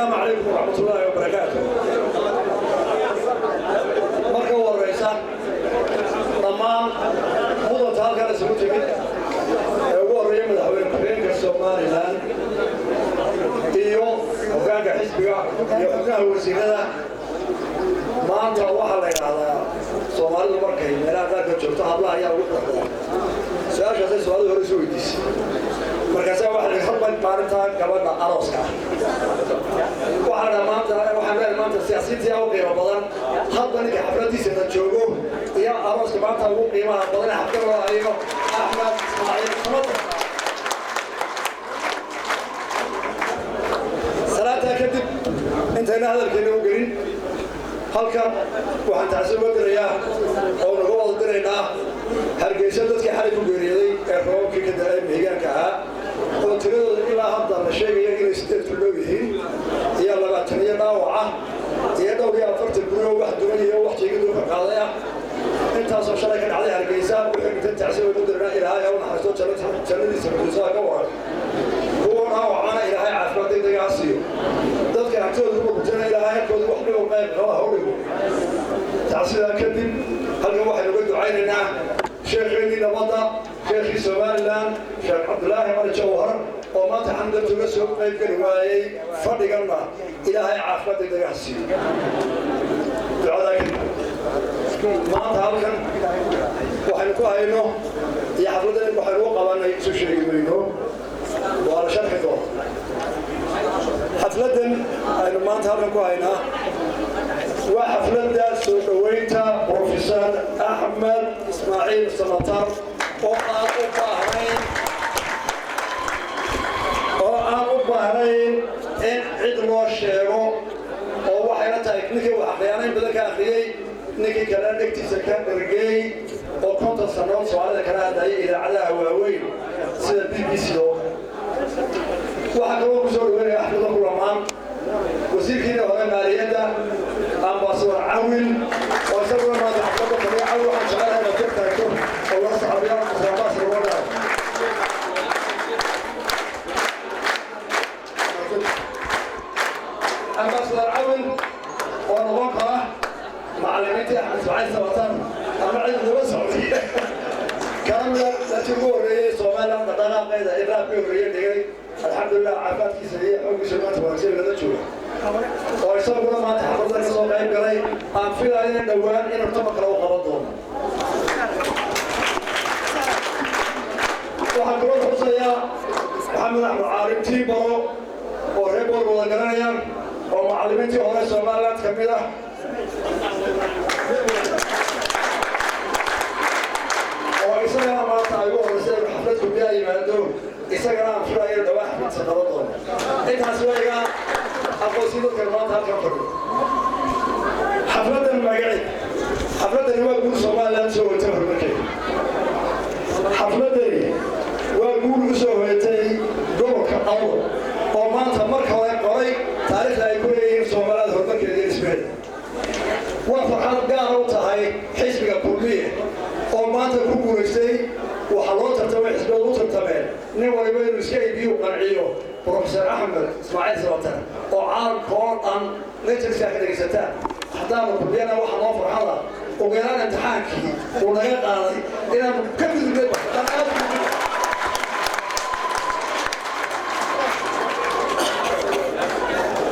السلام عليكم ورحمة الله وبركاته. مركب والرئيسة ضمان موضة هالكا لسمو تميد هو الرئيس مدحوين كبيرين كالسومالي لان إيو وكان كحسبك يحكاه وزينة ما أنت الله عليك على سومالي المركب ملا ذاك جبتها الله يا وقت سؤال شخصي سؤال هرسوي ديس markaas waxa la xubin maalinta gabadha arooska waxaan maanta siyaasiyiinta oo qiimo badan haddan ka xafladiisa la joogo iyo arooska maanta ugu qiimaha badan xafladda ayo Ahmed Ismaaciil Samad salaata kadib intayna hadalkeena u gelin halkan waxaan taasoo dirayaa oo lagu wada diraynaa hargeysa dadkii xalay ku geeriyay ee roobkii ka daray meegaanka ah oo tiradooda ilaa hadda la sheegaya inay 8 ku dhow yihiin iyo 20 dhaawac iyo dhowr iyo 40 guryo wax duwan iyo wax jeegadu ka qaadaya intaasoo shalay ka dhacday hargeysa wixii inta taasoo u diraa ilaahay oo naxariisto jannadiisa kuusaa ka waran kuwa dhaawacana ilaahay caafimaad degdeg ah siiyo dadka agtooda ku gudana ilaahay kooda wax dhigo qayb qaba hawligu taasida kadib halkan waxaynu uga ducaynaynaa sheekheeni nabadda sheekhi Somaliland sheekh Cabdullaahi Mari Jawhar oo maanta xamdatu uga soo qayb gali waayay fadhiganna ilaahay caafimaad degdeg ah siiyo ducada maanta halkan waxaynu ku hayno iyo xafladan waxaynu u qabanay isu sheegayno waa la sharxi doona xafladan aynu maanta halkan ku haynaa waa xafladda soo dhaweynta Professor Ahmed Ismaaciil Samatar oo aan u baahnayn in cid loo sheego oo waxayna tahay ninkii wax aqriyaanayn badan ka aqriyay ninkii kale dhegtiisa ka dhargay oo konton sano Soomaalida kala hadlayay idaacadaha waaweyn sida BBC waxa kaloo ku soo dhaweynaya Axmed Kulamaan wasiirkiina hore maaliyadda ambassador Awil oo isaguna maanta xafladda fadhiya waxaan jecelahay inaad tagto oo la saxaabiyaan ambassador wada ambassador Awil oo noqon kara macallimiinta Ahmed Ismaaciil Samatar ama cid laba Soomaaliya كامل تقول لي سومالا قطنا قيدا إلا بيوريا دقي الحمد لله عافاك سريع أو سمعت ورسيل هذا شو ويسوون ما تحفظ لك صوت عيب قلي أم في علينا الدوام إن ارتبط لو قبضهم وحكروا حصيا محمد أحمد عارف تيبرو وريبور وذكرني ومعلمتي هنا سومالا كميلة وإسرائيل ما تعيبوا ورسائل حفلتكم بها يمادون إسرائيل فرائيل دواحد من سنواتهم إنها سوائيا أقوسيدو كلمات هالكفر حفلة المقعد حفلة الوقود صوماليا سوى تفر بكي حفلة الوقود سوى تي قبك أول وما تمرك ويقري تاريخ لا يكون صوماليا هربك يدير اسمه وفرحان قارو تهي حزبك كلية وما تكون كويسي وحلوت تتابع حسبه تتابع نوع يبين مسكين بيو قنعيو بروفيسور أحمد إسماعيل سمطر وعارض قرآن نتر ساكن ستان حتى كلنا واحد نوفر هذا وقرانا امتحانكي ونغير قاضي إلى كم البيت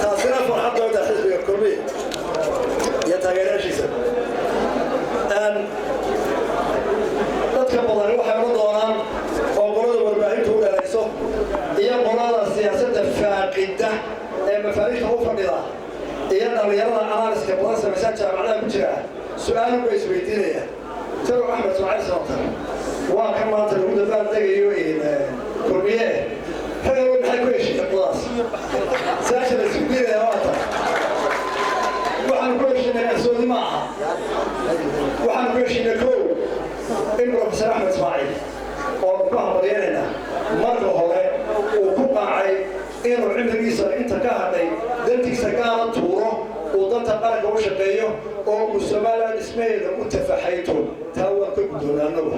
تأثير فرحة دولة حزب الكربي يتغير شيء dadka badan waxay u doonaan oo qolada warbaahintu u dheerayso iyo qolada siyaasadda faaqida ee mafaariishta u fadhida iyo dhalinyarada analyska badan samaysan jaamacadaha ku jira su'aal bay isweydiinayaan Dr. Ahmed Ismaaciil Samatar waa kan maanta lagu dabaan degayo kurbiye xagga maxay ku heshiiyeen qolaas saasha isweydiinaya waata waxaan ku heshiinay soodi ma aha waxaan ku heshiinay koow in Professor Ahmed Ismaaciil oo ku habaryeelana marka hore uu ku qaacay inuu cimrigiisa inta ka hadhay dantiisa gaala tuuro uu danta qaranka u shaqeeyo oo uu Soomaaliya ismeeyada u tafaxayto taa waa ka gudoonaanagu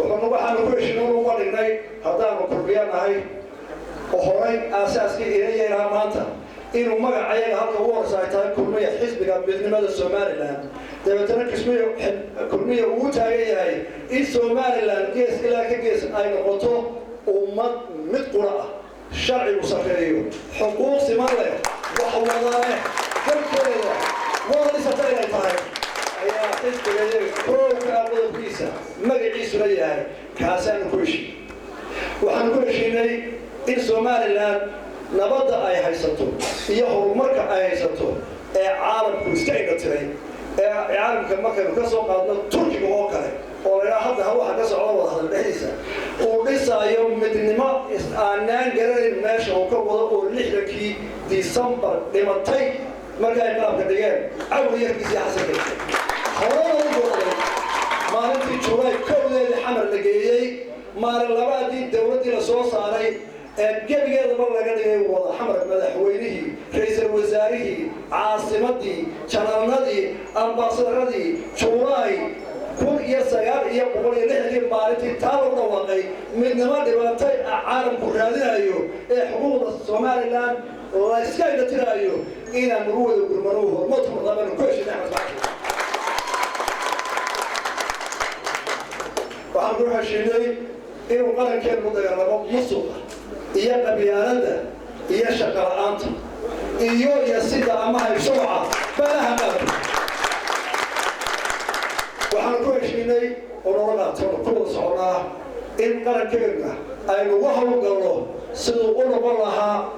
waxaanu ku heshiinay ugu dhignay haddaanu kurbiyanahay oo horay aasaaskii ilayeenaa maanta inuu magacayaga halka ugu horeysa ay tahay kulmiya xisbiga midnimada Somaliland dabeetana kulmiya uu taagan yahay in Somaliland gees ilaa ka gees ay noqoto ummad mid qura ah sharcigu sareeyo xuquuq siman leh wax wadaane dalkeeda wada isatay ay tahay ayaa xisbiga kooxda qodobkiisa magaciisu leeyahay kaasaan ku heshiin waxaan ku heshiinay in Somaliland nabadda ay haysato iyo horumarka ay haysato ee caalamku iska indhatiray ee caalamka markaynu ka soo qaadno Turkiga oo kale oo ilaa hadda waxa ka socda wada hadal dhexdiisa uu dhisaayo midnimo aanaan garanin meesha uu ka wado oo 6kii December dhimatay markay qaabka dhigeen awriyarkiisa xasanay hawada maalintii July kowdeed xamar la geeyay maalin labaadii dawladii la soo saaray gebigeeda mar laga dhigay wada xamar madaxweynihii ra'iisul wasaarihii caasimadii janarnadii ambaasadoradii July 1960 maalintii taalo dhawaaqay midnimo dhibaatay caalamku raadinayo ee xuquuqda Somaliland la iska indhatirayo inaan ugu wada gurmano horumar qaban ku heshiinay waxaan ku heshiinay inuu qarankeenu dagaalamo musuqa iyo qabyaalada iyo shaqo la'aanta iyo sida ama haysooca balaha qaran waxaan ku heshiinay oo qaato ku soconaa in qarankeena aynu wax u galno sidoo u noqon lahaa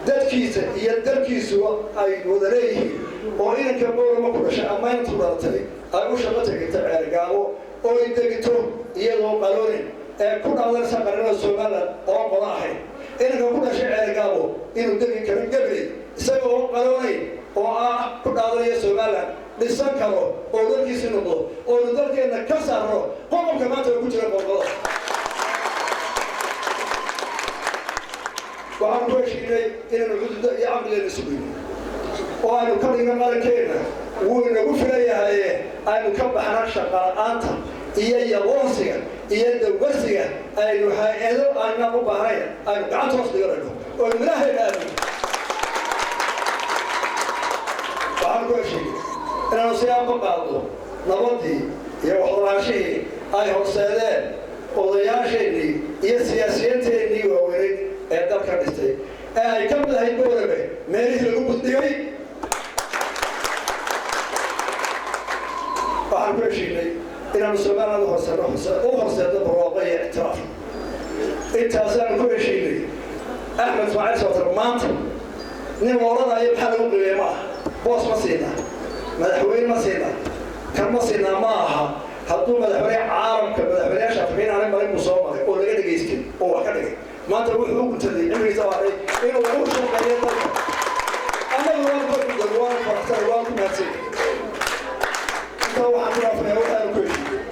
dadkiisa iyo dalkiisu ay wada leeyihiin oo inanka boorama ku dhashay ama intu dhalatay ay u shaqo tagtay ceergaabo oo ay degto iyadoo qaloonin ee ku dhacday saqarada Soomaaliland oo qola ahay inanka ku dhashay ceergaabo inuu degi karo gabriel isagoo qaloonin oo ku dhacday Soomaaliland dhisan karo oo dalkiisa noqdo oo dalkeena ka saaro qodobka maanta ku jira qodobada waxaan ku heshiinay inaynu xuduudda iyo caqligeena sugayno oo aynu ka dhigno qarankeena wuu inagu filayahay aynu ka baxna shaqo la'aanta iyo yaboonsiga iyo dawasiga aynu hay'ado aan u baahnayn aynu gacanta hoos dhigano oo ilaahay dhaafay waxaan ku heshiinay inaynu siyaabo qaadno nabadii iyo waxbarashadii ay horseedeen odayaasheenii iyo siyaasiyiinteennii waaweyn ee dalka dhistay ee ay ka mid ahayd boorame meelihii lagu guddigay waxaan ku heshiinay inaanu Somaliland u horseedno barwaaqo iyo ictiraaf intaasaan ku heshiinay Axmed Ismaaciil Sawtar maanta nin oranayo maxaa lagu qiimeeyaa boos ma siina madaxweyne ma siina kan ma siina ma aha hadduu madaxweyne caalamka madaxweynayaasha Afrikaan aan marin u soo maray oo laga dhageystay oo wax ka dhigay maanta wuxuu u gutay inuu saaray inuu ugu shaqeeyo dalka anagu waan ku dadwaan farxsan waan ku mahadsan inta waxaan ku raafay waxaan ku heshiiyay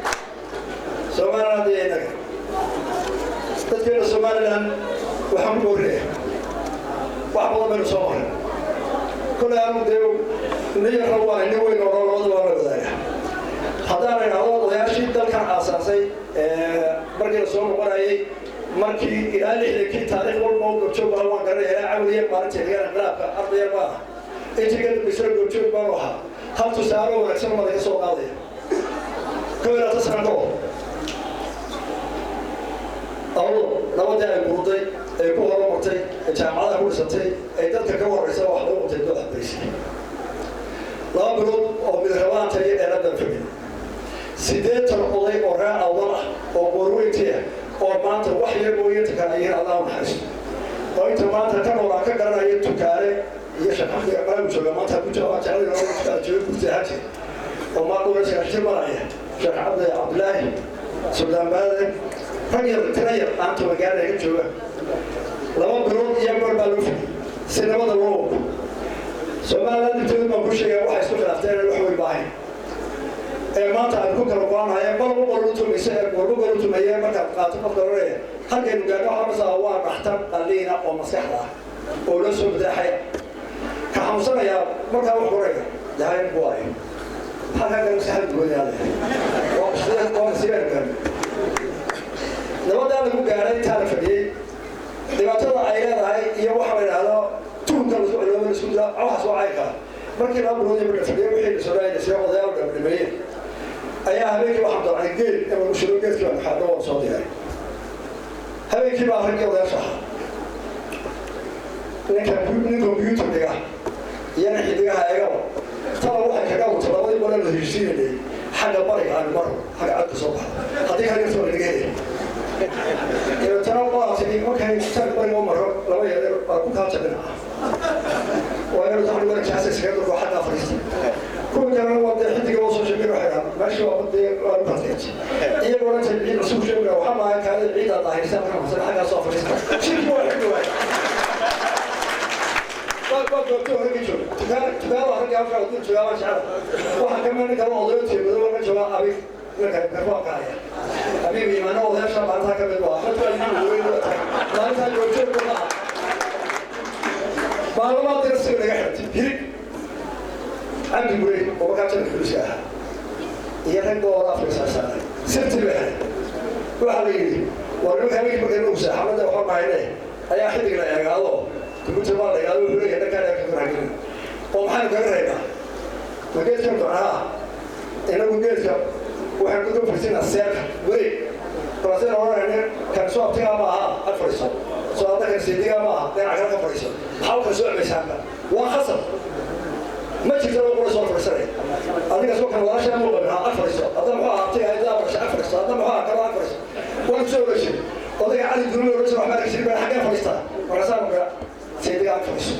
Somaliland iyo inaga dadkeena Somaliland waxaan ku horeeyay wax badan baynu soo maray كل يوم ديو نيجي نروح نيجي نروح ولا بداية هذا أنا هو وياشي دل كان أساسي مركي رسول مقرأي مركي إلى اللي كي تاريخ والموضوع شو بالله قرر يا عملية مارتي غير غلاب أرض يربا إنتي كده بيصير بتشوف بروحها هم تسارو ونكسر ما ذي سوق هذا كل هذا سنتو أولو نبدأ الموضوع كوهر مرتي الجامعة هو سنتي إذا تكور رسالة واحدة وتدور حبيسي لا برود أو من الروان تي أنا دفعي سيدات القضاء وراء الله أو برويتي أو ما أنت وحي بويت كان يهر الله محسن أو أنت ما أنت كان وراك كان يتكاري يشكح لي أقرب شو ما أنت كنت أتعلم لو كنت أجيب بزهاتي وما أقول شيء أشتري مرايا شيخ عبد الله سلطان بالك فنير تنير أنت مقالة يجوا لما برود يقول بالوف سينما دلوق Somaliland intuu ma ku sheegay waxa isku khilaafteen wax way baahay maanta aan ku kala qaadanahay bal uu tumisay uu tumayay marka qaato qof dareen halkeen gaadho xamasa waa dhaxtan qaliina oo maskaxda oo la soo badaxay ka xamsanaya marka wax qoraya yahay ku ay halka kan saxad weeyaan waa sidoo kale markii la abuuray barnaamijyada wixii Soomaaliya soo qodayaa oo dhameeyay ayaa habeenkii waxaan doonay geed ama shuruud geedkii aan xadoo soo diyaariyay habeenkii baa ragii odaasha ninka computer dhiga yana xidigaha eegaba tala waxay kaga wata labadii bolan la heshiinayay xagga bariga aan maro xagga cad ka soo baxay haddii ka soo dhigay iyo tana waa sidii markay tan bariga maro laba yeer baa ku kaata dhinaca وأنا أقول لك جالس كذا واحد أفريقي كل جماعة وده حد يقول سوشيال ميديا حاجة ماشي وقدي وأنا هي ولا تبين السوشيال ميديا وحما كان العيد الله يسامح مثلا حاجة صافي شيء واحد واحد قد دكتور هيك شو تبغى واحد يعرف يقول تبغى ما شاء واحد كمان كمان أضرب شيء بدو ما جوا أبي لك كروا كايا أبي ما أنا أضرب شيء بعدها كمان واحد ما أنت جوجو كذا معلومات دراسية ولا قاعد هيك عندي بريء وبقى تني فلوسها هي رنجو ولا فلوس أصلا سبت الواحد واحد يجي ورنو كم يجي بكرة نوسا حمد الله ما عليه أي أحد يقول يا قالوا تقول تبغى يا قالوا يقول هذا كذا كذا كذا ومحن كذا ما قلت كم ترى أنا قلت كم وحنا كنا في سنة السير بريء فرسنا ورا كان سوق تيجا معها الفريسة سوق ده كان سيديا معها ده عشان الفريسة حاول سوق بيسافر وخسر ما تقدر تقول سوق فريسة أنا سوق كان ولا شيء مو بها الفريسة هذا معها تيجا هذا مش الفريسة هذا معها كلام الفريسة ولا سوق شيء وده على الدنيا ولا سوق ما يصير بين حاجة فريسة فريسة مقرا سيديا الفريسة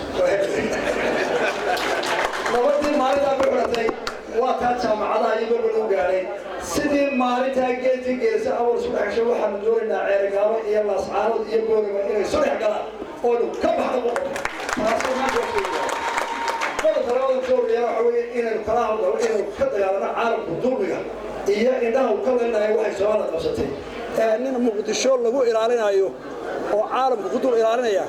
نودي ما يدعو بحرتي وكانت معنا يبغى بنوجاري سيدي مالتها جيتي جالسة أول صبح شو حمدور إن عرقاوي يلا صعود يبغون إنه صريح قلا قولوا كم هذا ما سمعنا قولوا ترى هذا شو يا حوي إن الكلام ده إنه كذا يعني عالم بدورها إياه إنه كل إنه واحد سؤال قصتي إننا مقدشون لقوا إيرانيا أيوه أو عالم بدور إيرانيا